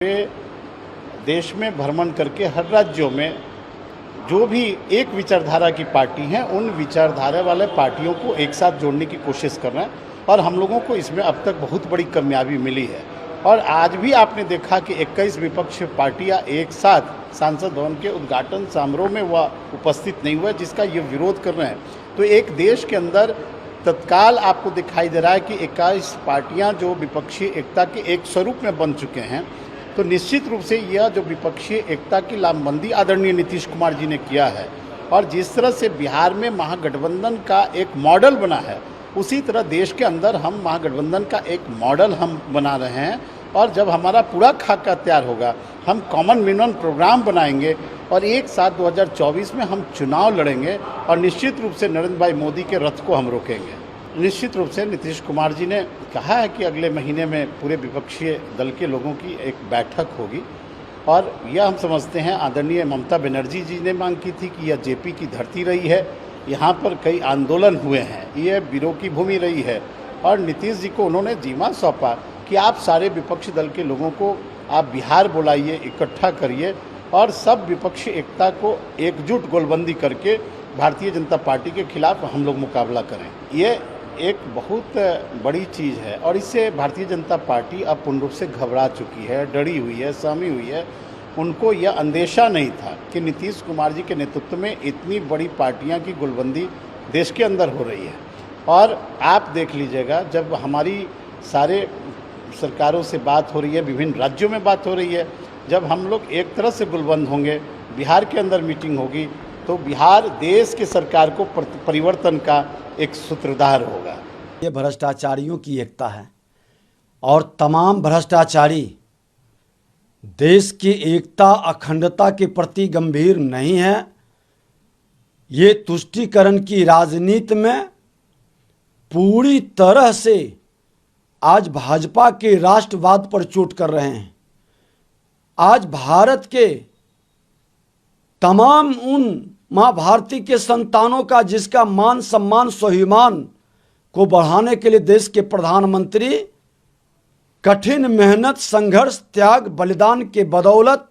वे देश में भ्रमण करके हर राज्यों में जो भी एक विचारधारा की पार्टी हैं उन विचारधारा वाले पार्टियों को एक साथ जोड़ने की कोशिश कर रहे हैं और हम लोगों को इसमें अब तक बहुत बड़ी कामयाबी मिली है। और आज भी आपने देखा कि 21 विपक्षी पार्टियां एक साथ सांसद भवन के उद्घाटन समारोह में वह उपस्थित नहीं हुआ, जिसका ये विरोध कर रहे हैं। तो एक देश के अंदर तत्काल आपको दिखाई दे रहा है कि 21 पार्टियां जो विपक्षी एकता के एक स्वरूप में बन चुके हैं। तो निश्चित रूप से यह जो विपक्षी एकता की लामबंदी आदरणीय नीतीश कुमार जी ने किया है और जिस तरह से बिहार में महागठबंधन का एक मॉडल बना है, उसी तरह देश के अंदर हम महागठबंधन का एक मॉडल हम बना रहे हैं। और जब हमारा पूरा खाका तैयार होगा, हम कॉमन मिनिमम प्रोग्राम बनाएंगे और एक साथ 2024 में हम चुनाव लड़ेंगे और निश्चित रूप से नरेंद्र भाई मोदी के रथ को हम रोकेंगे। निश्चित रूप से नीतीश कुमार जी ने कहा है कि अगले महीने में पूरे विपक्षी दल के लोगों की एक बैठक होगी और यह हम समझते हैं आदरणीय ममता बनर्जी जी ने मांग की थी कि यह जेपी की धरती रही है, यहाँ पर कई आंदोलन हुए हैं, ये वीरों की भूमि रही है। और नीतीश जी को उन्होंने जिम्मा सौंपा कि आप सारे विपक्षी दल के लोगों को आप बिहार बुलाइए, इकट्ठा करिए और सब विपक्षी एकता को एकजुट गोलबंदी करके भारतीय जनता पार्टी के खिलाफ हम लोग मुकाबला करें। ये एक बहुत बड़ी चीज़ है और इससे भारतीय जनता पार्टी अब पूर्ण रूप से घबरा चुकी है, डरी हुई है, सहमी हुई है। उनको यह अंदेशा नहीं था कि नीतीश कुमार जी के नेतृत्व में इतनी बड़ी पार्टियां की गोलबंदी देश के अंदर हो रही है। और आप देख लीजिएगा, जब हमारी सारे सरकारों से बात हो रही है, विभिन्न राज्यों में बात हो रही है, जब हम लोग एक तरह से गुलबंद होंगे, बिहार के अंदर मीटिंग होगी, तो बिहार देश की सरकार को परिवर्तन का एक सूत्रधार होगा। ये भ्रष्टाचारियों की एकता है और तमाम भ्रष्टाचारी देश की एकता अखंडता के प्रति गंभीर नहीं है। ये तुष्टीकरण की राजनीति में पूरी तरह से आज भाजपा के राष्ट्रवाद पर चोट कर रहे हैं। आज भारत के तमाम उन माँ भारती के संतानों का जिसका मान सम्मान स्वाभिमान को बढ़ाने के लिए देश के प्रधानमंत्री कठिन मेहनत, संघर्ष, त्याग, बलिदान के बदौलत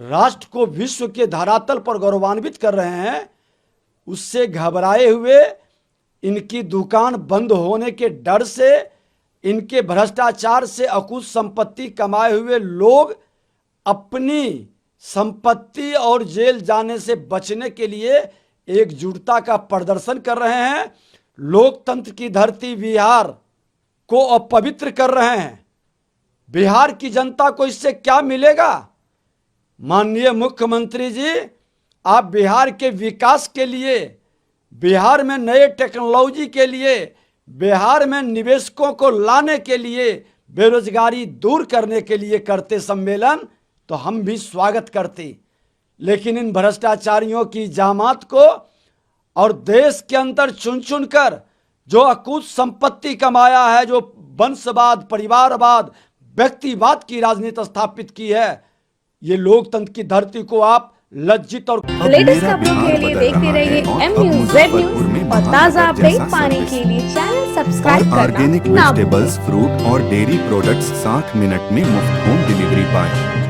राष्ट्र को विश्व के धरातल पर गौरवान्वित कर रहे हैं, उससे घबराए हुए इनकी दुकान बंद होने के डर से, इनके भ्रष्टाचार से अकुत संपत्ति कमाए हुए लोग अपनी संपत्ति और जेल जाने से बचने के लिए एकजुटता का प्रदर्शन कर रहे हैं। लोकतंत्र की धरती बिहार को अपवित्र कर रहे हैं। बिहार की जनता को इससे क्या मिलेगा? माननीय मुख्यमंत्री जी, आप बिहार के विकास के लिए, बिहार में नए टेक्नोलॉजी के लिए, बिहार में निवेशकों को लाने के लिए, बेरोजगारी दूर करने के लिए करते सम्मेलन तो हम भी स्वागत करते। लेकिन इन भ्रष्टाचारियों की जामात को और देश के अंदर चुन चुन कर जो अकूत संपत्ति कमाया है, जो वंशवाद, परिवारवाद, व्यक्तिवाद की राजनीति स्थापित की है, ये लोकतंत्र की धरती को आप लज्जित और लेटेस्ट खबरों के लिए देखते रहिए एम न्यूज़, जेड न्यूज़ और ताज़ा अपडेट पाने के लिए चैनल सब्सक्राइब करना ऑर्गेनिक वेजिटेबल्स, फ्रूट और डेयरी प्रोडक्ट्स 60 मिनट में मुफ्त होम डिलीवरी पाएं।